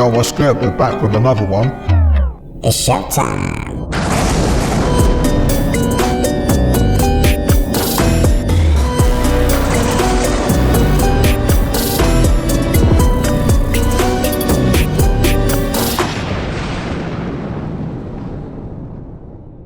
Yo, what's good? We're back with another one. It's showtime.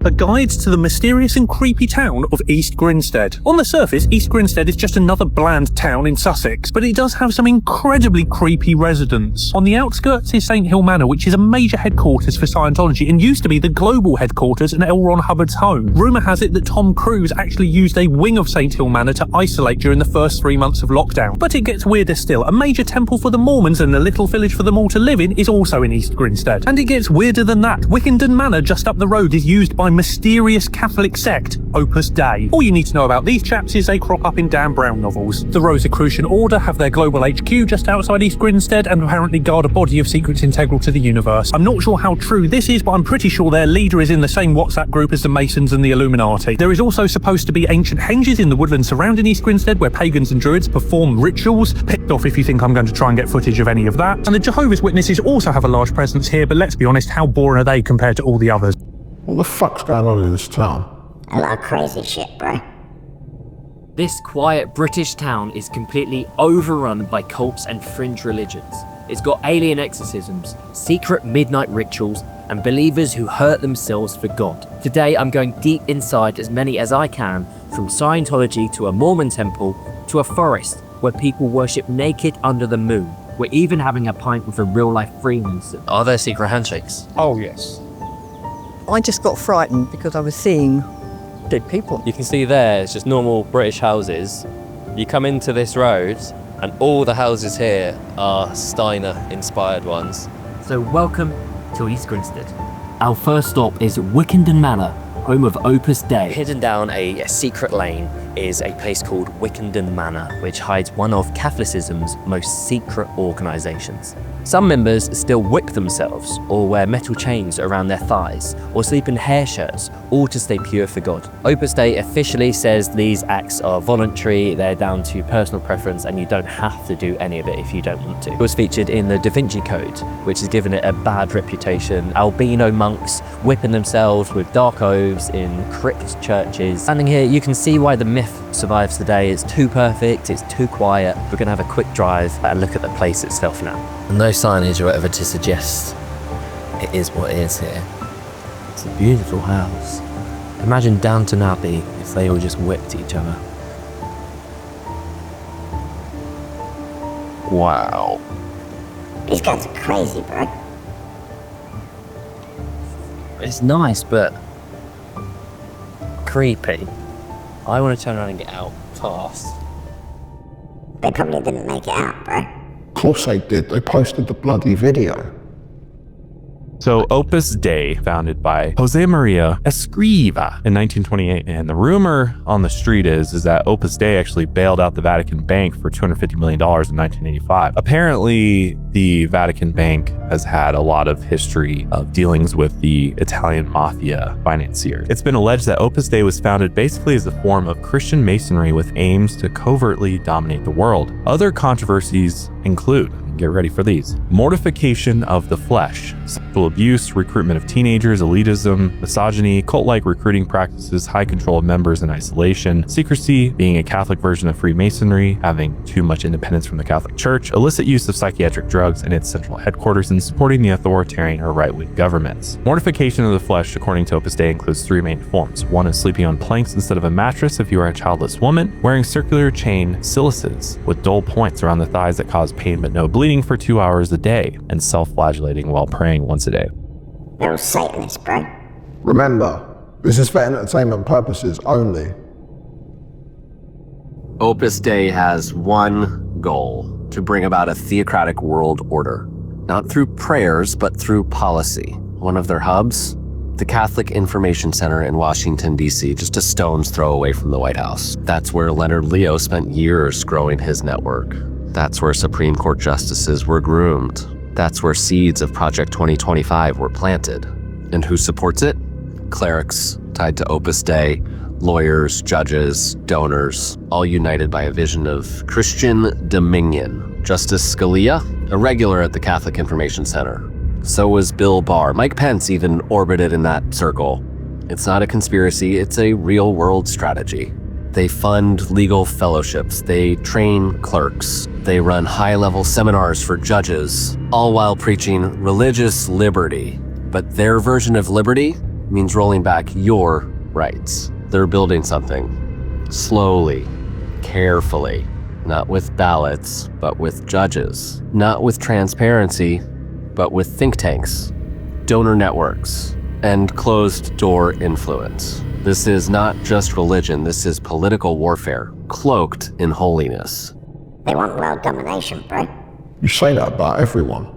A guide to the mysterious and creepy town of East Grinstead. On the surface, East Grinstead is just another bland town in Sussex, but it does have some incredibly creepy residents. On the outskirts is St Hill Manor, which is a major headquarters for Scientology and used to be the global headquarters and L. Ron Hubbard's home. Rumour has it that Tom Cruise actually used a wing of St Hill Manor to isolate during the first 3 months of lockdown. But it gets weirder still. A major temple for the Mormons and a little village for them all to live in is also in East Grinstead. And it gets weirder than that. Wickenden Manor, just up the road, is used by mysterious Catholic sect Opus Dei. All you need to know about these chaps is they crop up in Dan Brown novels. The Rosicrucian Order have their global HQ just outside East Grinstead and apparently guard a body of secrets integral to the universe. I'm not sure how true this is, but I'm pretty sure their leader is in the same WhatsApp group as the Masons and the Illuminati. There is also supposed to be ancient henges in the woodland surrounding East Grinstead where pagans and druids perform rituals. Picked off if you think I'm going to try and get footage of any of that. And the Jehovah's Witnesses also have a large presence here, but let's be honest, how boring are they compared to all the others? What the fuck's going on in this town? A lot of crazy shit, bro. This quiet British town is completely overrun by cults and fringe religions. It's got alien exorcisms, secret midnight rituals, and believers who hurt themselves for God. Today I'm going deep inside as many as I can, from Scientology to a Mormon temple to a forest where people worship naked under the moon. We're even having a pint with a real-life Freemason. Are there secret handshakes? Oh, yes. I just got frightened because I was seeing dead people. You can see there, it's just normal British houses. You come into this road, and all the houses here are Steiner-inspired ones. So welcome to East Grinstead. Our first stop is Wickenden Manor, home of Opus Dei. Hidden down a secret lane is a place called Wickenden Manor, which hides one of Catholicism's most secret organisations. Some members still whip themselves, or wear metal chains around their thighs, or sleep in hair shirts, all to stay pure for God. Opus Dei officially says these acts are voluntary, they're down to personal preference, and you don't have to do any of it if you don't want to. It was featured in the Da Vinci Code, which has given it a bad reputation. Albino monks whipping themselves with dark oaths in crypt churches. Standing here, you can see why the myth survives today. It's too perfect, it's too quiet. We're gonna have a quick drive and look at the place itself now. No signage or whatever to suggest it is what it is here. It's a beautiful house. Imagine Downton Abbey if they all just whipped each other. Wow. These guys are crazy, bro. It's nice, but creepy. I want to turn around and get out fast. They probably didn't make it out, bro. Of course they did. They posted the bloody video. So Opus Dei, founded by Jose Maria Escriva in 1928, and the rumor on the street is that Opus Dei actually bailed out the Vatican Bank for $250 million in 1985. Apparently, the Vatican Bank has had a lot of history of dealings with the Italian mafia financier. It's been alleged that Opus Dei was founded basically as a form of Christian Masonry with aims to covertly dominate the world. Other controversies include, get ready for these, mortification of the flesh, sexual abuse, recruitment of teenagers, elitism, misogyny, cult-like recruiting practices, high control of members and isolation, secrecy, being a Catholic version of Freemasonry, having too much independence from the Catholic Church, illicit use of psychiatric drugs in its central headquarters, and supporting the authoritarian or right-wing governments. Mortification of the flesh, according to Opus Dei, includes three main forms. One is sleeping on planks instead of a mattress if you are a childless woman, wearing circular chain cilices with dull points around the thighs that cause pain but no bleeding for 2 hours a day, and self-flagellating while praying once a day. They're all Satanists, bro. Remember, this is for entertainment purposes only. Opus Dei has one goal: to bring about a theocratic world order. Not through prayers, but through policy. One of their hubs? The Catholic Information Center in Washington, D.C., just a stone's throw away from the White House. That's where Leonard Leo spent years growing his network. That's where Supreme Court justices were groomed. That's where seeds of Project 2025 were planted. And who supports it? Clerics tied to Opus Dei, lawyers, judges, donors, all united by a vision of Christian dominion. Justice Scalia, a regular at the Catholic Information Center. So was Bill Barr. Mike Pence even orbited in that circle. It's not a conspiracy, it's a real-world strategy. They fund legal fellowships, they train clerks, they run high-level seminars for judges, all while preaching religious liberty. But their version of liberty means rolling back your rights. They're building something. Slowly, carefully. Not with ballots, but with judges. Not with transparency, but with think tanks, donor networks, and closed-door influence. This is not just religion, this is political warfare, cloaked in holiness. They want world domination, bro. You say that about everyone.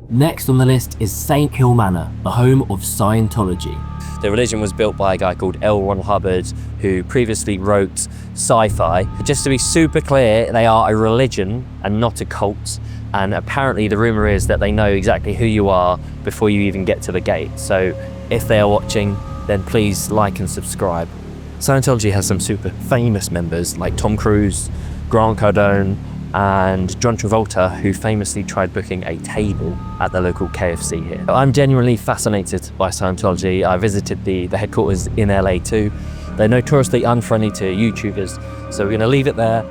Next on the list is St. Hill Manor, the home of Scientology. The religion was built by a guy called L. Ron Hubbard, who previously wrote sci-fi. Just to be super clear, they are a religion and not a cult. And apparently the rumor is that they know exactly who you are before you even get to the gate. So if they are watching, then please like and subscribe. Scientology has some super famous members like Tom Cruise, Grant Cardone, and John Travolta, who famously tried booking a table at the local KFC here. I'm genuinely fascinated by Scientology. I visited the headquarters in LA too. They're notoriously unfriendly to YouTubers, so we're gonna leave it there.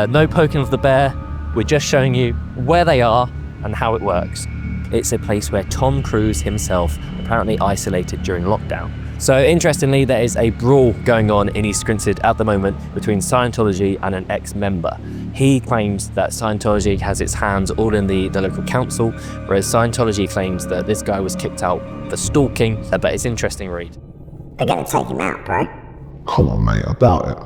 No poking of the bear. We're just showing you where they are and how it works. It's a place where Tom Cruise himself apparently isolated during lockdown. So interestingly, there is a brawl going on in East Grinstead at the moment between Scientology and an ex-member. He claims that Scientology has its hands all in the local council, whereas Scientology claims that this guy was kicked out for stalking, but it's interesting read. They're gonna take him out, bro. Come on, mate, I doubt it.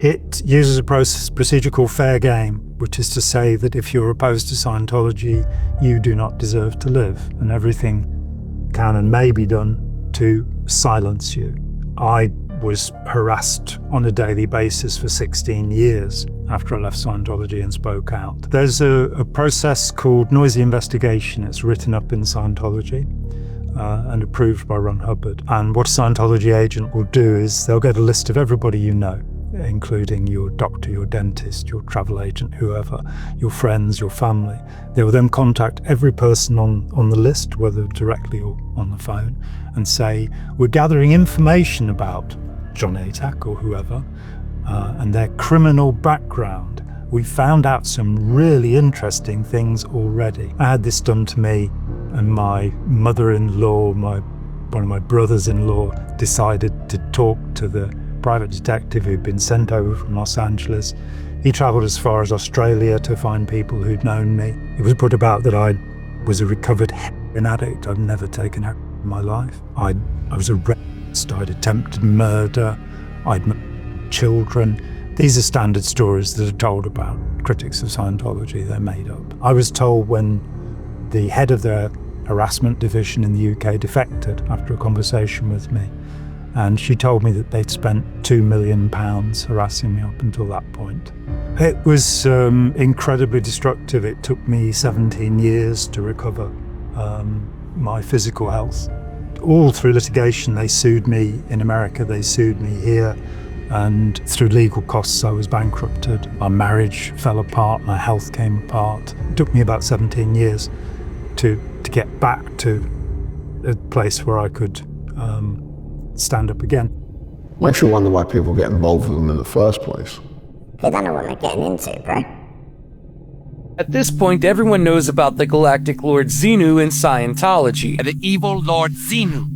It uses a procedure called fair game, which is to say that if you're opposed to Scientology, you do not deserve to live, and everything can and may be done to silence you. I was harassed on a daily basis for 16 years after I left Scientology and spoke out. There's a process called noisy investigation. It's written up in Scientology and approved by Ron Hubbard. And what a Scientology agent will do is they'll get a list of everybody you know, including your doctor, your dentist, your travel agent, whoever, your friends, your family. They will then contact every person on the list, whether directly or on the phone, and say, we're gathering information about John Atack or whoever, and their criminal background. We found out some really interesting things already. I had this done to me, and my mother-in-law, one of my brothers-in-law, decided to talk to the private detective who'd been sent over from Los Angeles. He travelled as far as Australia to find people who'd known me. It was put about that I was a recovered heroin addict. I'd never taken heroin in my life. I was a rapist. I'd attempted murder. I'd murdered children. These are standard stories that are told about critics of Scientology. They're made up. I was told when the head of their harassment division in the UK defected after a conversation with me, and she told me that they'd spent £2 million harassing me up until that point. It was incredibly destructive. It took me 17 years to recover my physical health. All through litigation, they sued me in America, they sued me here, and through legal costs I was bankrupted. My marriage fell apart, my health came apart. It took me about 17 years to get back to a place where I could stand up again. Makes you wonder why people get involved with them in the first place. They don't know what they're getting into, bro. At this point, everyone knows about the Galactic Lord Xenu in Scientology. The evil Lord Xenu.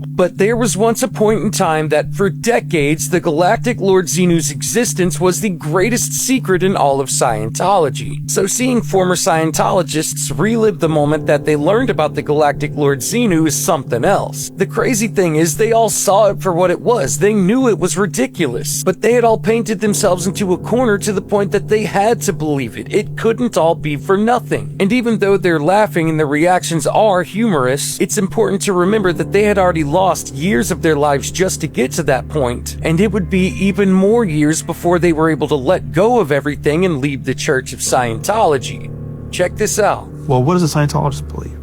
But there was once a point in time that for decades, the Galactic Lord Xenu's existence was the greatest secret in all of Scientology. So seeing former Scientologists relive the moment that they learned about the Galactic Lord Xenu is something else. The crazy thing is they all saw it for what it was. They knew it was ridiculous. But they had all painted themselves into a corner to the point that they had to believe it. It couldn't all be for nothing. And even though they're laughing and their reactions are humorous, it's important to remember that they had already lost years of their lives just to get to that point, and it would be even more years before they were able to let go of everything and leave the Church of Scientology. Check this out. Well, what does a Scientologist believe?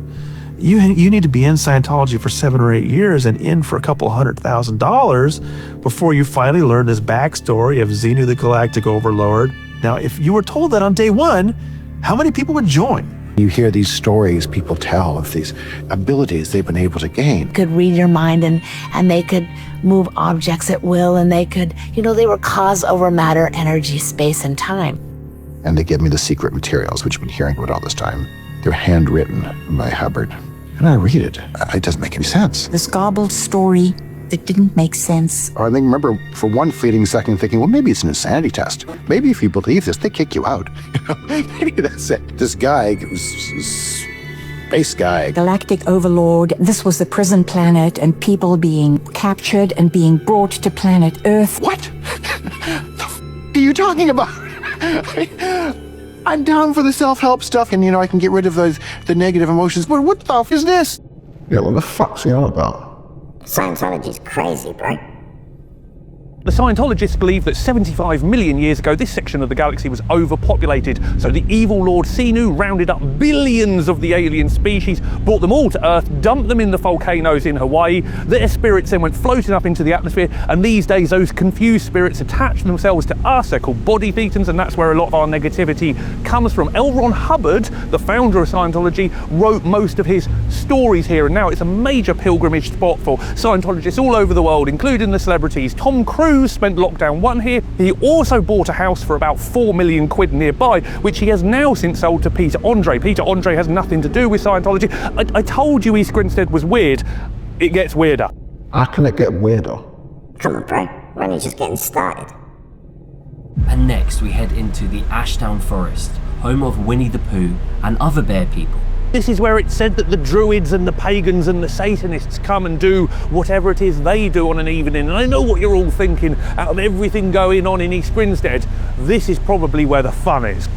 You need to be in Scientology for 7 or 8 years and in for a couple $100,000 before you finally learn this backstory of Xenu the Galactic Overlord Now, if you were told that on day one, how many people would join? You hear these stories people tell of these abilities they've been able to gain. Could read your mind and they could move objects at will, and they could, they were cause over matter, energy, space, and time. And they give me the secret materials, which I've been hearing about all this time. They're handwritten by Hubbard. And I read it. It doesn't make any sense. This gobbled story that didn't make sense. Or I think, remember, for one fleeting second thinking, well, maybe it's an insanity test. Maybe if you believe this, they kick you out. Maybe that's it. This guy, space guy. Galactic overlord. This was the prison planet, and people being captured and being brought to planet Earth. What? The are you talking about? I'm down for the self-help stuff, and I can get rid of the negative emotions, but what the f is this? Yeah, what the fuck's he on about? Scientology's crazy, bro. The Scientologists believe that 75 million years ago, this section of the galaxy was overpopulated, so the evil Lord Xenu rounded up billions of the alien species, brought them all to Earth, dumped them in the volcanoes in Hawaii. Their spirits then went floating up into the atmosphere, and these days those confused spirits attach themselves to us. They're called body thetans, and that's where a lot of our negativity comes from. L. Ron Hubbard, the founder of Scientology, wrote most of his stories here, and now it's a major pilgrimage spot for Scientologists all over the world, including the celebrities. Tom Cruise spent lockdown 1 here. He also bought a house for about 4 million quid nearby, which he has now since sold to Peter Andre. Peter Andre has nothing to do with Scientology. I told you East Grinstead was weird. It gets weirder. How can it get weirder? Come on, bro. We're only just getting started. And next we head into the Ashdown Forest, home of Winnie the Pooh and other bear people. This is where it's said that the Druids and the Pagans and the Satanists come and do whatever it is they do on an evening. And I know what you're all thinking, out of everything going on in East Grinstead, this is probably where the fun is.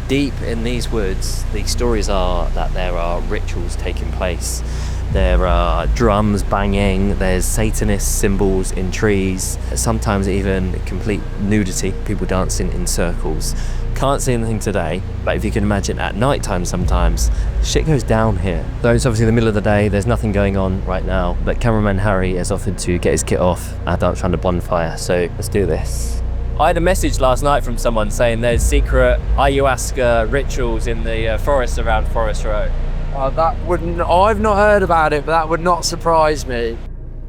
Deep in these woods, the stories are that there are rituals taking place. There are drums banging, there's Satanist symbols in trees, sometimes even complete nudity, people dancing in circles. Can't see anything today, but if you can imagine at night time sometimes, shit goes down here. Though it's obviously the middle of the day, there's nothing going on right now, but cameraman Harry has offered to get his kit off and dance around a bonfire, so let's do this. I had a message last night from someone saying there's secret ayahuasca rituals in the forest around Forest Row. I've not heard about it, but that would not surprise me.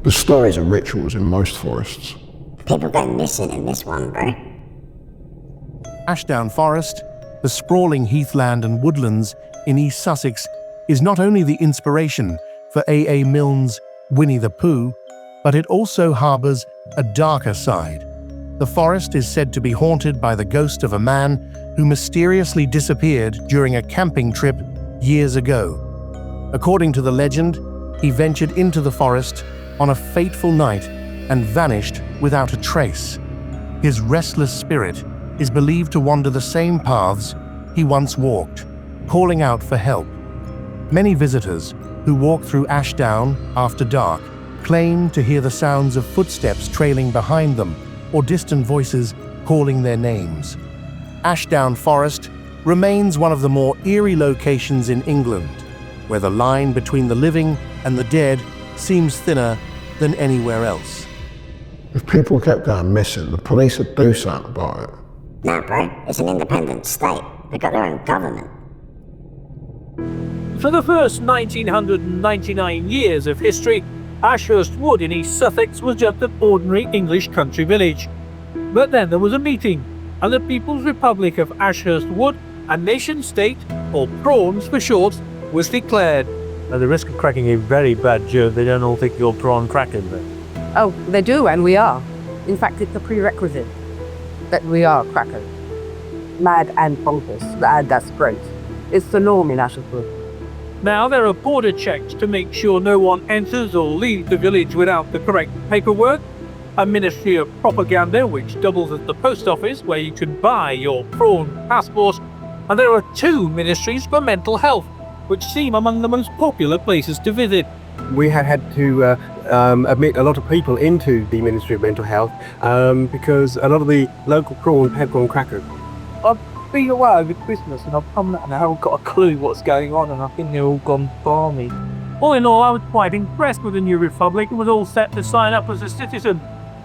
The stories of rituals in most forests. People go missing in this one, bro. Ashdown Forest, the sprawling heathland and woodlands in East Sussex, is not only the inspiration for A.A. Milne's Winnie the Pooh, but it also harbours a darker side. The forest is said to be haunted by the ghost of a man who mysteriously disappeared during a camping trip years ago. According to the legend, he ventured into the forest on a fateful night and vanished without a trace. His restless spirit is believed to wander the same paths he once walked, calling out for help. Many visitors who walk through Ashdown after dark claim to hear the sounds of footsteps trailing behind them or distant voices calling their names. Ashdown Forest remains one of the more eerie locations in England, where the line between the living and the dead seems thinner than anywhere else. If people kept going missing, the police would do something about it. Nah, bro, it's an independent state. They've got their own government. For the first 1999 years of history, Ashurstwood in East Sussex was just an ordinary English country village. But then there was a meeting, and the People's Republic of Ashurstwood, a nation-state, or prawns for short, was declared. At the risk of cracking a very bad joke, they don't all think you're prawn cracking then. Oh, they do, and we are. In fact, it's a prerequisite that we are crackers. Mad and bonkers, and that's great. It's the norm in Ashdown. Now there are border checks to make sure no one enters or leaves the village without the correct paperwork, a Ministry of Propaganda which doubles as the post office where you can buy your prawn passport, and there are 2 ministries for mental health, which seem among the most popular places to visit. We had to admit a lot of people into the Ministry of Mental Health because a lot of the local prawns have gone crackers. I've been away over Christmas and I've come back and I haven't got a clue what's going on, and I think they're all gone balmy. All in all, I was quite impressed with the new republic and was all set to sign up as a citizen.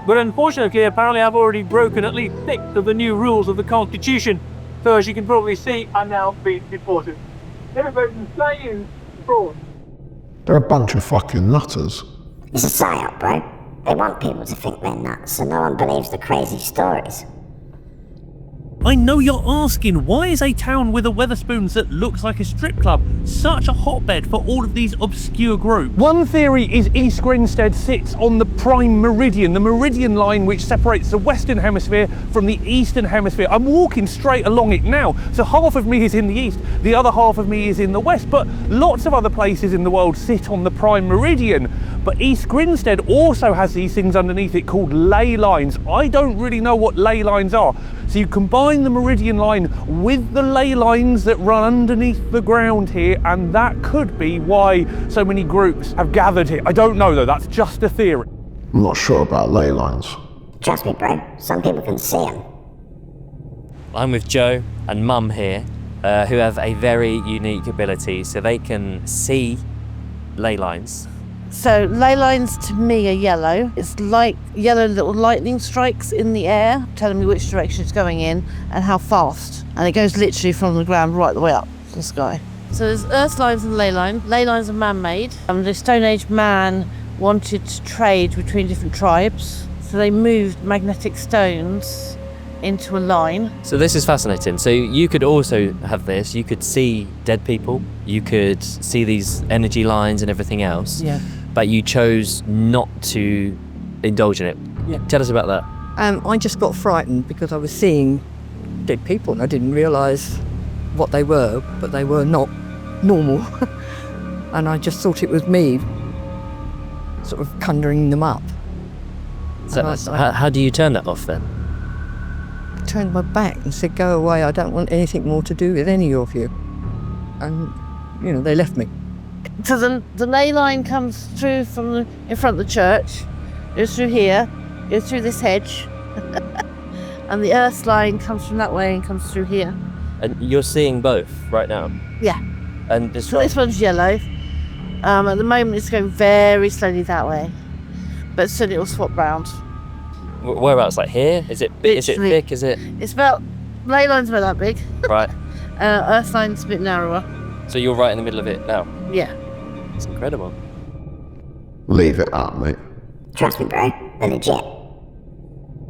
But unfortunately, apparently I've already broken at least 6 of the new rules of the Constitution. So as you can probably see, I'm now being deported. Everybody's saying fraud. They're a bunch of fucking nutters. It's a psyop, bro. They want people to think they're nuts, so no one believes the crazy stories. I know you're asking, why is a town with a Wetherspoons that looks like a strip club such a hotbed for all of these obscure groups? One theory is East Grinstead sits on the prime meridian, the meridian line which separates the Western Hemisphere from the Eastern Hemisphere. I'm walking straight along it now, so half of me is in the East, the other half of me is in the West, but lots of other places in the world sit on the prime meridian. But East Grinstead also has these things underneath it called ley lines. I don't really know what ley lines are. So you combine the meridian line with the ley lines that run underneath the ground here, and that could be why so many groups have gathered here. I don't know though, that's just a theory. I'm not sure about ley lines. Trust me, bro. Some people can see them. I'm with Joe and Mum here, who have a very unique ability, so they can see ley lines. So ley lines to me are yellow. It's like yellow little lightning strikes in the air, telling me which direction it's going in and how fast. And it goes literally from the ground right the way up to the sky. So there's earth lines and ley lines. Ley lines are man-made. The Stone Age man wanted to trade between different tribes. So they moved magnetic stones into a line. So this is fascinating. So you could also have this. You could see dead people. You could see these energy lines and everything else. Yeah. But you chose not to indulge in it. Yeah. Tell us about that. I just got frightened because I was seeing dead people and I didn't realise what they were, but they were not normal. And I just thought it was me sort of conjuring them up. So how do you turn that off then? I turned my back and said, go away, I don't want anything more to do with any of you. And, they left me. So the ley line comes through from in front of the church, goes through here, goes through this hedge, and the earth line comes from that way and comes through here. And you're seeing both right now? Yeah. And this So this one's yellow. At the moment it's going very slowly that way, but soon it will swap round. Whereabouts, like here? Is it big? Is it thick? Is it? It's about, ley line's about that big. Right. Earth line's a bit narrower. So you're right in the middle of it now? Yeah. It's incredible. Leave it up, mate. Trust me, bro. They're legit.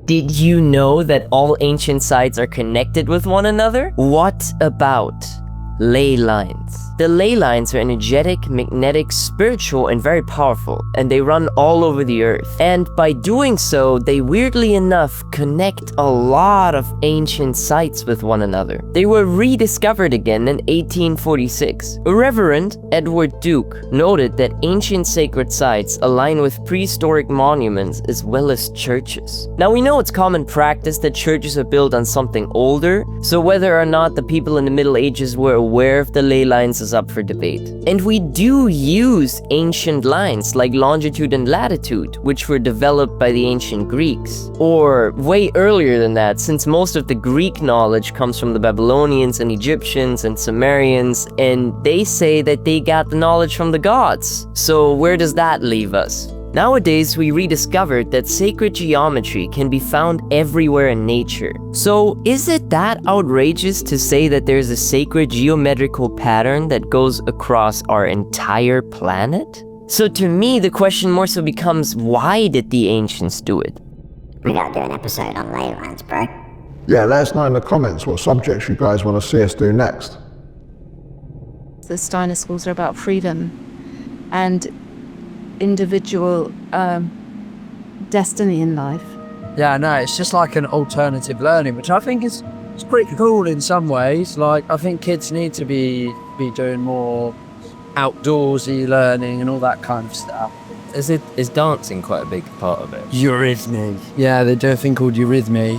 Did you know that all ancient sites are connected with one another? What about ley lines? The ley lines are energetic, magnetic, spiritual, and very powerful, and they run all over the earth. And by doing so, they weirdly enough connect a lot of ancient sites with one another. They were rediscovered again in 1846. Reverend Edward Duke noted that ancient sacred sites align with prehistoric monuments as well as churches. Now we know it's common practice that churches are built on something older, so whether or not the people in the Middle Ages were aware of the ley lines is up for debate. And we do use ancient lines like longitude and latitude, which were developed by the ancient Greeks. Or way earlier than that, since most of the Greek knowledge comes from the Babylonians and Egyptians and Sumerians, and they say that they got the knowledge from the gods. So where does that leave us? Nowadays, we rediscovered that sacred geometry can be found everywhere in nature. So, is it that outrageous to say that there's a sacred geometrical pattern that goes across our entire planet? So to me, the question more so becomes, why did the ancients do it? We gotta do an episode on ley lines, bro. Yeah, let us know in the comments what subjects you guys want to see us do next. The Steiner schools are about freedom and individual destiny in life. Yeah, no, it's just like an alternative learning, which I think is pretty cool in some ways. Like, I think kids need to be doing more outdoorsy learning and all that kind of stuff. Is dancing quite a big part of it? Eurythmy. Yeah, they do a thing called eurythmy,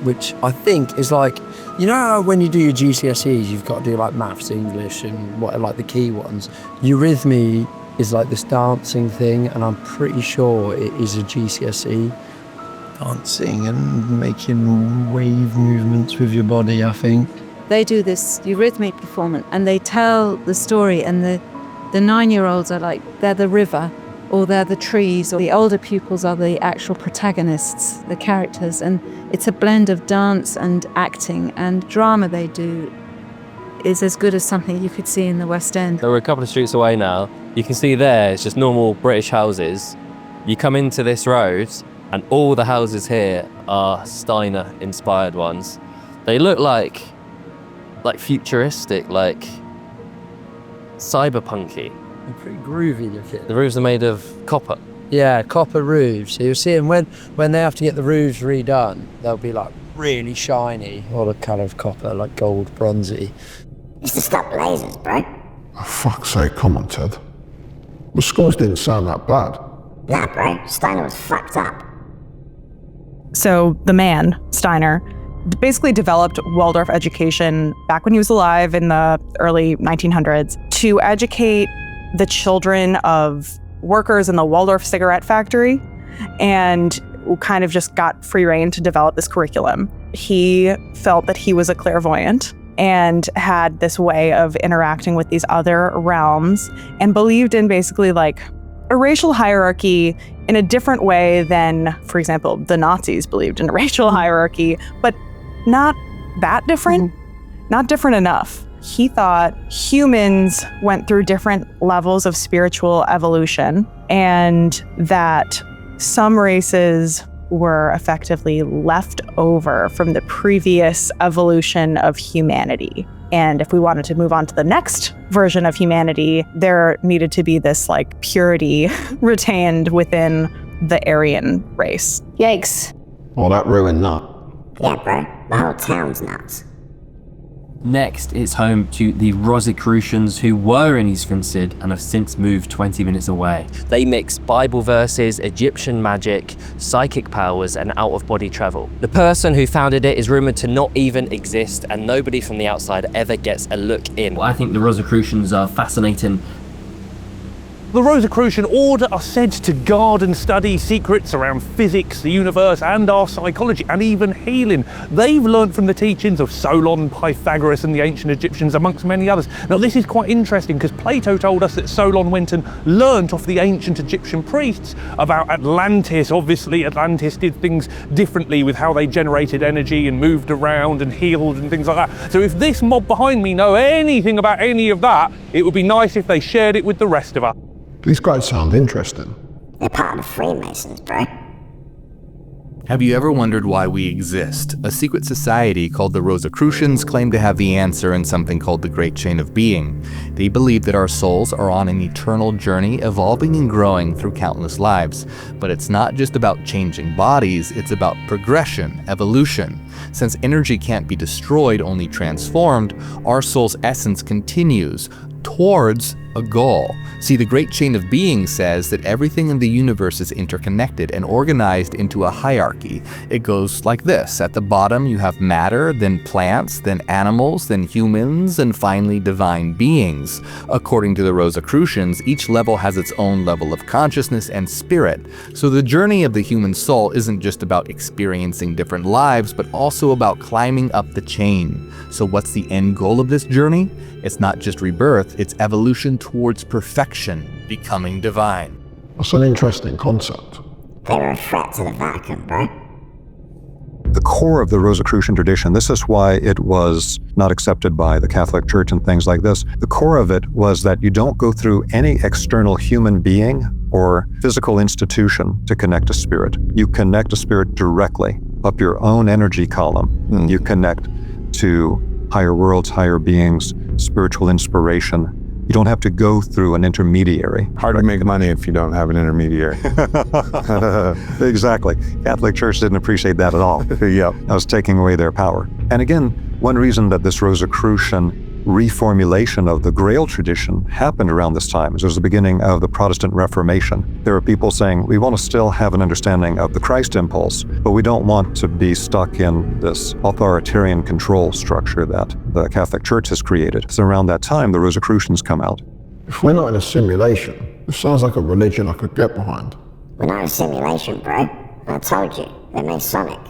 which I think is like, you know how when you do your GCSEs, you've got to do like maths, English, and what like the key ones. Eurythmy is like this dancing thing, and I'm pretty sure it is a GCSE. Dancing and making wave movements with your body, I think. They do this eurythmic performance and they tell the story, and the 9-year-olds are like, they're the river or they're the trees, or the older pupils are the actual protagonists, the characters. And it's a blend of dance and acting, and drama they do is as good as something you could see in the West End. So we're a couple of streets away now. You can see there, it's just normal British houses. You come into this road, and all the houses here are Steiner-inspired ones. They look like futuristic, like cyberpunky. They're pretty groovy looking. The roofs are made of copper. Yeah, copper roofs. So you'll see them when they have to get the roofs redone, they'll be like really shiny, all the colour of copper, like gold, bronzy. Used to stop lasers, bro. Oh, fuck's sake, come on, Ted. The scores didn't sound that bad. Nah, bro, Steiner was fucked up. So the man, Steiner, basically developed Waldorf education back when he was alive in the early 1900s to educate the children of workers in the Waldorf cigarette factory, and kind of just got free rein to develop this curriculum. He felt that he was a clairvoyant and had this way of interacting with these other realms, and believed in basically like a racial hierarchy in a different way than, for example, the Nazis believed in a racial hierarchy, but not that different, not different enough. He thought humans went through different levels of spiritual evolution, and that some races were effectively left over from the previous evolution of humanity. And if we wanted to move on to the next version of humanity, there needed to be this like purity retained within the Aryan race. Yikes. Well, that ruined that. Yeah, bro, the whole town's nuts. Next, it's home to the Rosicrucians, who were in East Grinstead and have since moved 20 minutes away. They mix Bible verses, Egyptian magic, psychic powers, and out-of-body travel. The person who founded it is rumoured to not even exist, and nobody from the outside ever gets a look in. I think the Rosicrucians are fascinating. The Rosicrucian order are said to guard and study secrets around physics, the universe, and our psychology, and even healing. They've learned from the teachings of Solon, Pythagoras, and the ancient Egyptians, amongst many others. Now, this is quite interesting because Plato told us that Solon went and learnt off the ancient Egyptian priests about Atlantis. Obviously, Atlantis did things differently with how they generated energy and moved around and healed and things like that. So if this mob behind me know anything about any of that, it would be nice if they shared it with the rest of us. These guys sound interesting. They're part of the Freemasons, bro. Have you ever wondered why we exist? A secret society called the Rosicrucians claim to have the answer in something called the Great Chain of Being. They believe that our souls are on an eternal journey, evolving and growing through countless lives. But it's not just about changing bodies, it's about progression, evolution. Since energy can't be destroyed, only transformed, our soul's essence continues towards a goal. See, the Great Chain of Being says that everything in the universe is interconnected and organized into a hierarchy. It goes like this. At the bottom, you have matter, then plants, then animals, then humans, and finally divine beings. According to the Rosicrucians, each level has its own level of consciousness and spirit. So the journey of the human soul isn't just about experiencing different lives, but also about climbing up the chain. So what's the end goal of this journey? It's not just rebirth, it's evolution towards perfection, becoming divine. That's an interesting concept. They were a threat to the Vatican, bro. The core of the Rosicrucian tradition, this is why it was not accepted by the Catholic Church and things like this. The core of it was that you don't go through any external human being or physical institution to connect a spirit. You connect a spirit directly up your own energy column. You connect to higher worlds, higher beings, spiritual inspiration. You don't have to go through an intermediary. Hard to make money if you don't have an intermediary. Exactly. Catholic Church didn't appreciate that at all. Yep. That was taking away their power. And again, one reason that this Rosicrucian reformulation of the Grail tradition happened around this time is it was the beginning of the Protestant Reformation. There were people saying, we want to still have an understanding of the Christ impulse, but we don't want to be stuck in this authoritarian control structure that the Catholic Church has created. So around that time, the Rosicrucians come out. If we're not in a simulation, this sounds like a religion I could get behind. We're not in a simulation, bro. I told you, they're Masonic.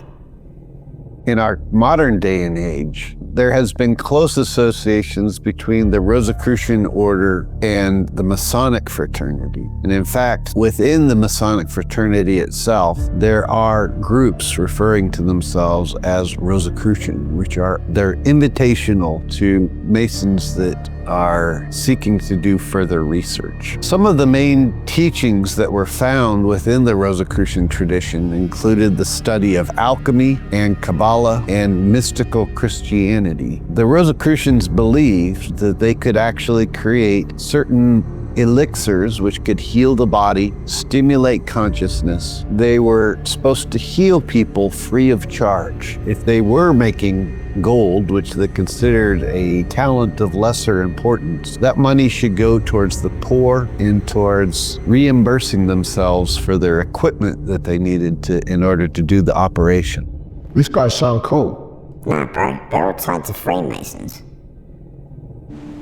In our modern day and age, there has been close associations between the Rosicrucian order and the Masonic fraternity. And in fact, within the Masonic fraternity itself, there are groups referring to themselves as Rosicrucian, which they're invitational to Masons that are seeking to do further research. Some of the main teachings that were found within the Rosicrucian tradition included the study of alchemy and Kabbalah and mystical Christianity. The Rosicrucians believed that they could actually create certain elixirs which could heal the body, stimulate consciousness. They were supposed to heal people free of charge. If they were making gold, which they considered a talent of lesser importance, that money should go towards the poor and towards reimbursing themselves for their equipment that they needed in order to do the operation. These guys sound cool. Nah, bro, they're all tied to Freemasons.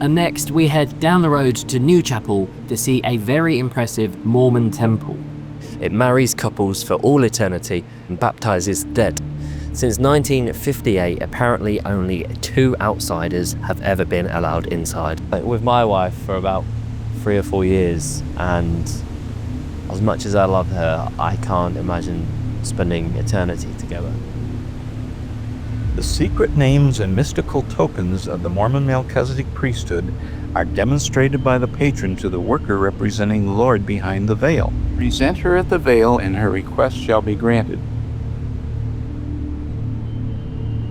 And next, we head down the road to New Chapel to see a very impressive Mormon temple. It marries couples for all eternity and baptizes the dead. Since 1958, apparently only 2 outsiders have ever been allowed inside. With my wife for about 3 or 4 years, and as much as I love her, I can't imagine spending eternity together. The secret names and mystical tokens of the Mormon Melchizedek priesthood are demonstrated by the patron to the worker representing the Lord behind the veil. Present her at the veil and her request shall be granted.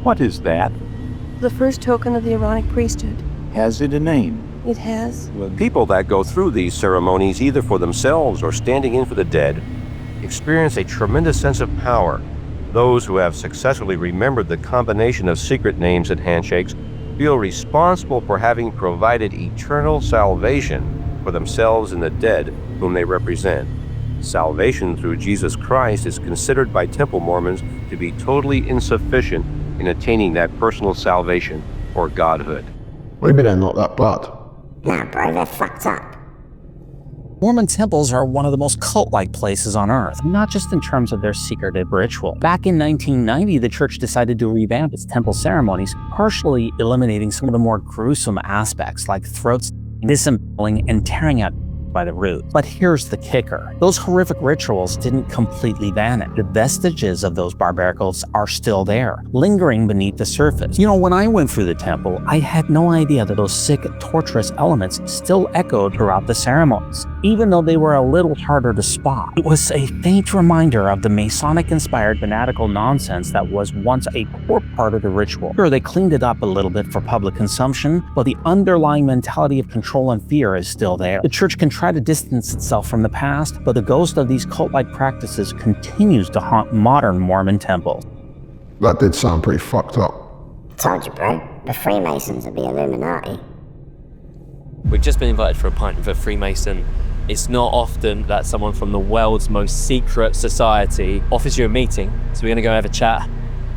What is that? The first token of the Aaronic priesthood. Has it a name? It has. People that go through these ceremonies, either for themselves or standing in for the dead, experience a tremendous sense of power. Those who have successfully remembered the combination of secret names and handshakes feel responsible for having provided eternal salvation for themselves and the dead whom they represent. Salvation through Jesus Christ is considered by Temple Mormons to be totally insufficient in attaining that personal salvation or godhood. Maybe they're not that bad. Nah, bro, they're fucked up. Mormon temples are one of the most cult-like places on earth, not just in terms of their secretive ritual. Back in 1990, the church decided to revamp its temple ceremonies, partially eliminating some of the more gruesome aspects like throats, disemboweling, and tearing out by the root. But here's the kicker. Those horrific rituals didn't completely vanish. The vestiges of those barbaricals are still there, lingering beneath the surface. You know, when I went through the temple, I had no idea that those sick, torturous elements still echoed throughout the ceremonies, even though they were a little harder to spot. It was a faint reminder of the Masonic-inspired fanatical nonsense that was once a core part of the ritual. Sure, they cleaned it up a little bit for public consumption, but the underlying mentality of control and fear is still there. The church can try to distance itself from the past, but the ghost of these cult-like practices continues to haunt modern Mormon temples. That did sound pretty fucked up. Told you, bro. The Freemasons are the Illuminati. We've just been invited for a pint with a Freemason. It's not often that someone from the world's most secret society offers you a meeting, so we're gonna go have a chat,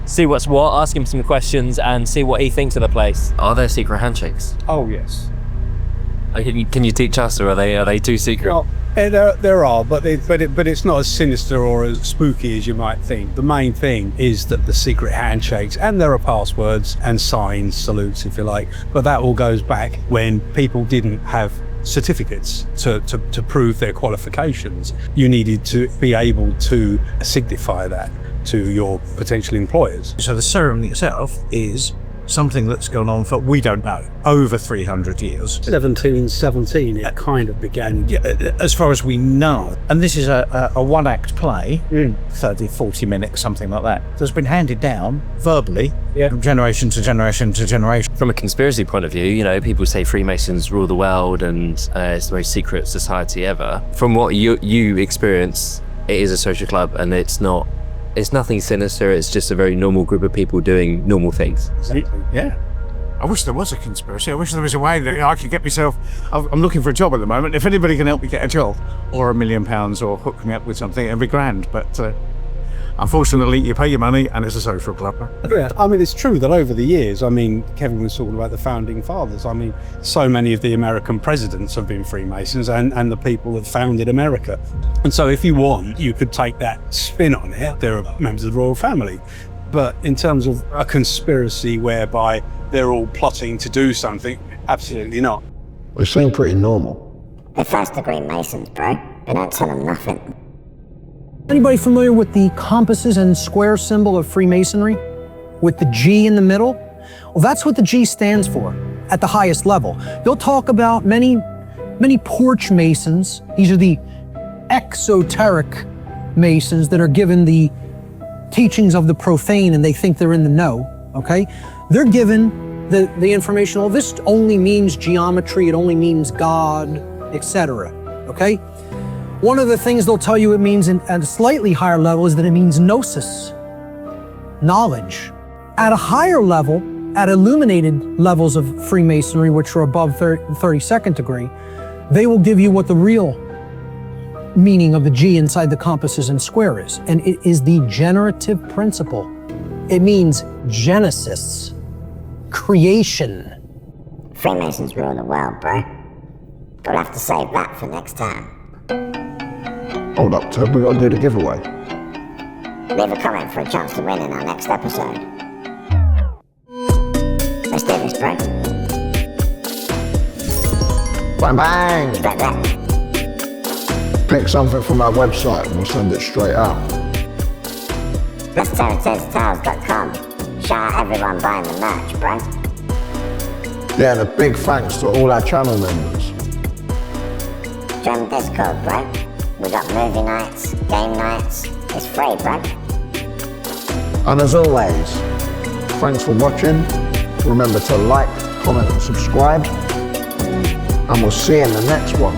see what's what, ask him some questions, and see what he thinks of the place. Are there secret handshakes? Oh, yes. Can you teach us, or are they too secret? Well, there are, but it's not as sinister or as spooky as you might think. The main thing is that the secret handshakes, and there are passwords and signs, salutes if you like, but that all goes back when people didn't have certificates to prove their qualifications. You needed to be able to signify that to your potential employers. So the ceremony itself is something that's gone on for, we don't know, over 300 years. 1717 it kind of began. Yeah, as far as we know. And this is a one-act play, 30, 40 minutes, something like that, that's been handed down verbally from generation to generation to generation. From a conspiracy point of view, you know, people say Freemasons rule the world and it's the most secret society ever. From what you experience, it is a social club, and it's nothing sinister, it's just a very normal group of people doing normal things. Exactly. Yeah. I wish there was a conspiracy. I wish there was a way that I could get myself... I'm looking for a job at the moment. If anybody can help me get a job, or £1 million, or hook me up with something, it'd be grand. But unfortunately, you pay your money and it's a social club. Yeah, I mean, it's true that over the years, I mean, Kevin was talking about the founding fathers. I mean, so many of the American presidents have been Freemasons, and the people that founded America. And so if you want, you could take that spin on it. There are members of the royal family. But in terms of a conspiracy whereby they're all plotting to do something, absolutely not. They seem pretty normal. They're first-degree Masons, bro. They don't tell them nothing. Anybody familiar with the compasses and square symbol of Freemasonry? With the G in the middle? Well, that's what the G stands for at the highest level. They'll talk about many porch Masons. These are the exoteric Masons that are given the teachings of the profane and they think they're in the know, okay? They're given the information, well, this only means geometry, it only means God, etc., okay? One of the things they'll tell you it means at a slightly higher level is that it means gnosis, knowledge. At a higher level, at illuminated levels of Freemasonry, which are above 32nd degree, they will give you what the real meaning of the G inside the compasses and square is, and it is the generative principle. It means Genesis, creation. Freemasons rule the world, bro. But we'll have to save that for next time. Hold up, Ted, we gotta do the giveaway. Leave a comment for a chance to win in our next episode. Let's do this, bro. Bang bang! Like that. Pick something from our website and we'll send it straight out. Let's tales.com. Shout out everyone buying the merch, bro. Yeah, and a big thanks to all our channel members. Join Discord, bro. We got movie nights, game nights. It's free, bro. And as always, thanks for watching. Remember to like, comment and subscribe. And we'll see you in the next one.